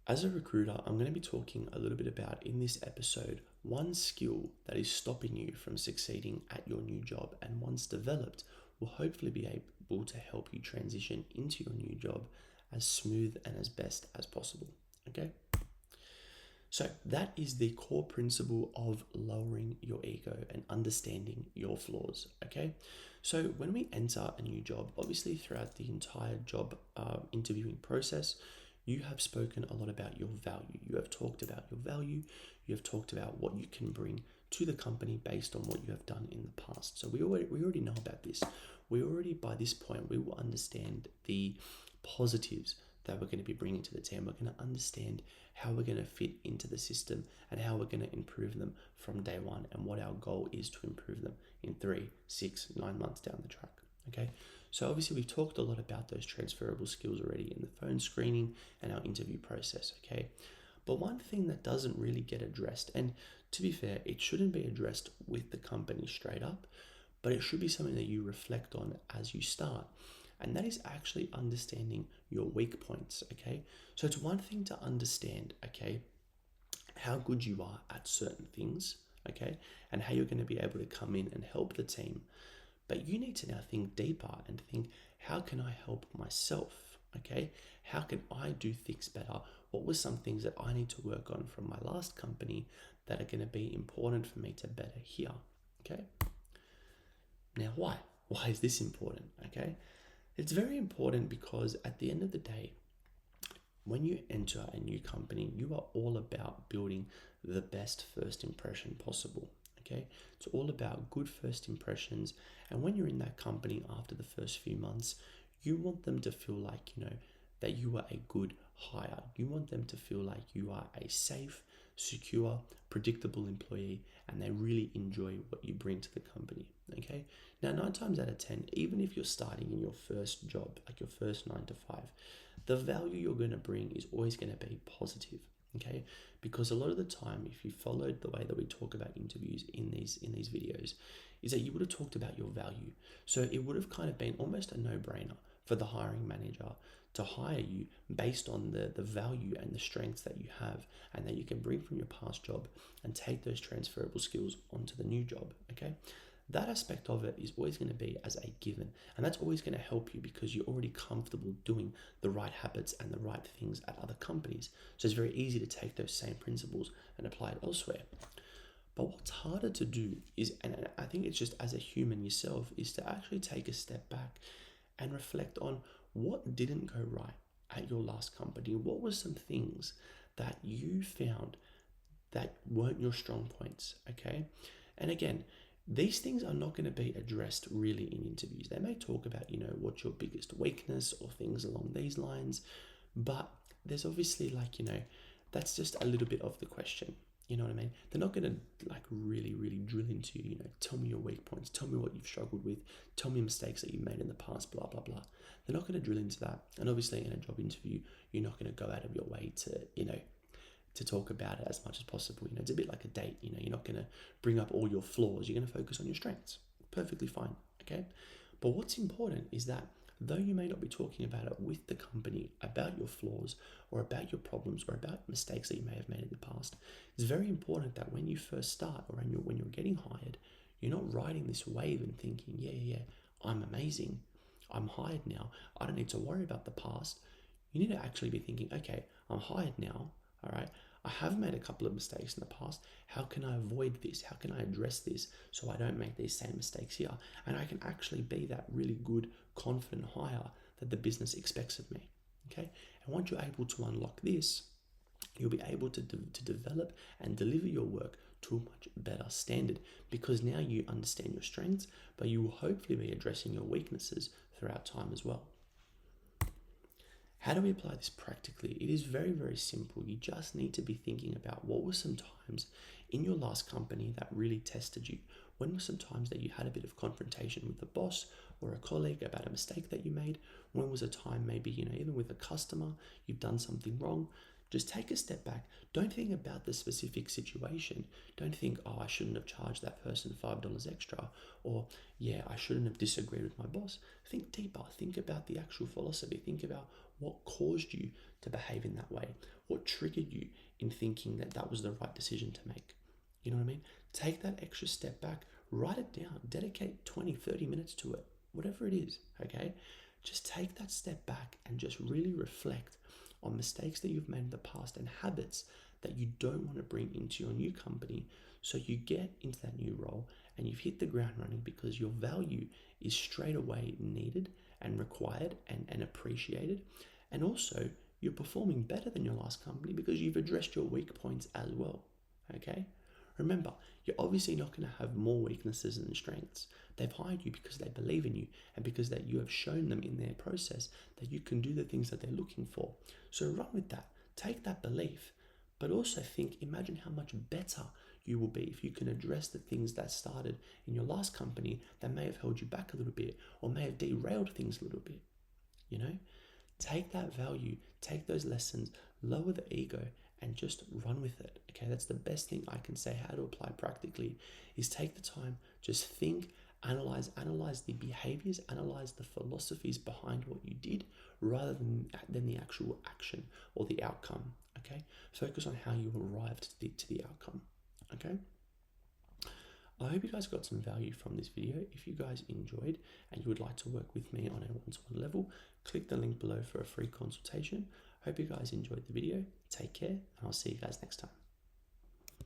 As a recruiter, I'm going to be talking a little bit about in this episode one skill that is stopping you from succeeding at your new job, and once developed, will hopefully be able to help you transition into your new job as smooth and as best as possible. Okay? So, that is the core principle of lowering your ego and understanding your flaws. Okay, so when we enter a new job, obviously throughout the entire job interviewing process, you have spoken a lot about your value. You have talked about your value, you have talked about what you can bring to the company based on what you have done in the past. So, we already know about this. We already, by this point, we will understand the positives that we're going to be bringing to the team. We're going to understand how we're going to fit into the system and how we're going to improve them from day one, and what our goal is to improve them in 3, 6, 9 months down the track. Okay, so obviously we've talked a lot about those transferable skills already in the phone screening and our interview process. Okay, but one thing that doesn't really get addressed, and to be fair, it shouldn't be addressed with the company straight up, but it should be something that you reflect on as you start, and that is actually understanding your weak points. Okay, so it's one thing to understand, okay, how good you are at certain things, okay, and how you're going to be able to come in and help the team, but you need to now think deeper and think, how can I help myself? Okay, how can I do things better? What were some things that I need to work on from my last company that are going to be important for me to better here? Okay, now why is this important? Okay, it's very important because at the end of the day, when you enter a new company, you are all about building the best first impression possible. Okay, it's all about good first impressions. And when you're in that company after the first few months, you want them to feel like, that you are a good hire. You want them to feel like you are a safe, secure, predictable employee, and they really enjoy what you bring to the company. Okay, now 9 times out of 10, even if you're starting in your first job, like your first 9 to 5, the value you're going to bring is always going to be positive. Okay, because a lot of the time, if you followed the way that we talk about interviews in these videos, is that you would have talked about your value. So it would have kind of been almost a no-brainer for the hiring manager to hire you based on the value and the strengths that you have and that you can bring from your past job and take those transferable skills onto the new job. Okay, that aspect of it is always going to be as a given, and that's always going to help you because you're already comfortable doing the right habits and the right things at other companies. So it's very easy to take those same principles and apply it elsewhere. But what's harder to do is, and I think it's just as a human yourself, is to actually take a step back and reflect on what didn't go right at your last company. What were some things that you found that weren't your strong points? Okay, and again, these things are not going to be addressed really in interviews. They may talk about, what's your biggest weakness or things along these lines, but there's obviously that's just a little bit of the question. You know what I mean? They're not going to really, really drill into, tell me your weak points, tell me what you've struggled with, tell me mistakes that you've made in the past, blah, blah, blah. They're not going to drill into that. And obviously in a job interview, you're not going to go out of your way to talk about it as much as possible. It's a bit like a date. You're not going to bring up all your flaws. You're going to focus on your strengths. Perfectly fine. Okay. But what's important is that though you may not be talking about it with the company, about your flaws or about your problems or about mistakes that you may have made in the past, it's very important that when you first start or when you're getting hired, you're not riding this wave and thinking, yeah, I'm amazing. I'm hired now. I don't need to worry about the past. You need to actually be thinking, okay, I'm hired now. All right. I have made a couple of mistakes in the past. How can I avoid this? How can I address this so I don't make these same mistakes here? And I can actually be that really good, confident hire that the business expects of me. Okay. And once you're able to unlock this, you'll be able to develop and deliver your work to a much better standard because now you understand your strengths, but you will hopefully be addressing your weaknesses throughout time as well. How do we apply this practically? It is very, very simple. You just need to be thinking about what were some times in your last company that really tested you. When were some times that you had a bit of confrontation with the boss or a colleague about a mistake that you made? When was a time maybe, even with a customer, you've done something wrong? Just take a step back. Don't think about the specific situation. Don't think, I shouldn't have charged that person $5 extra, or I shouldn't have disagreed with my boss. Think deeper. Think about the actual philosophy. Think about What caused you to behave in that way? What triggered you in thinking that that was the right decision to make? You know what I mean? Take that extra step back, write it down, dedicate 20, 30 minutes to it, whatever it is, okay? Just take that step back and just really reflect on mistakes that you've made in the past and habits that you don't want to bring into your new company, so you get into that new role and you've hit the ground running because your value is straight away needed and required and appreciated. And also, you're performing better than your last company because you've addressed your weak points as well. Okay? Remember, you're obviously not going to have more weaknesses than strengths. They've hired you because they believe in you and because that you have shown them in their process that you can do the things that they're looking for. So run with that. Take that belief, but also think, imagine how much better you will be if you can address the things that started in your last company that may have held you back a little bit or may have derailed things a little bit. You know, take that value, take those lessons, lower the ego, and just run with it. Okay, that's the best thing I can say how to apply practically is take the time, just think, analyze the behaviors, analyze the philosophies behind what you did rather than the actual action or the outcome. Okay, focus on how you arrived to the outcome. Okay, I hope you guys got some value from this video. If you guys enjoyed and you would like to work with me on a one-to-one level, click the link below for a free consultation. Hope you guys enjoyed the video. Take care, and I'll see you guys next time.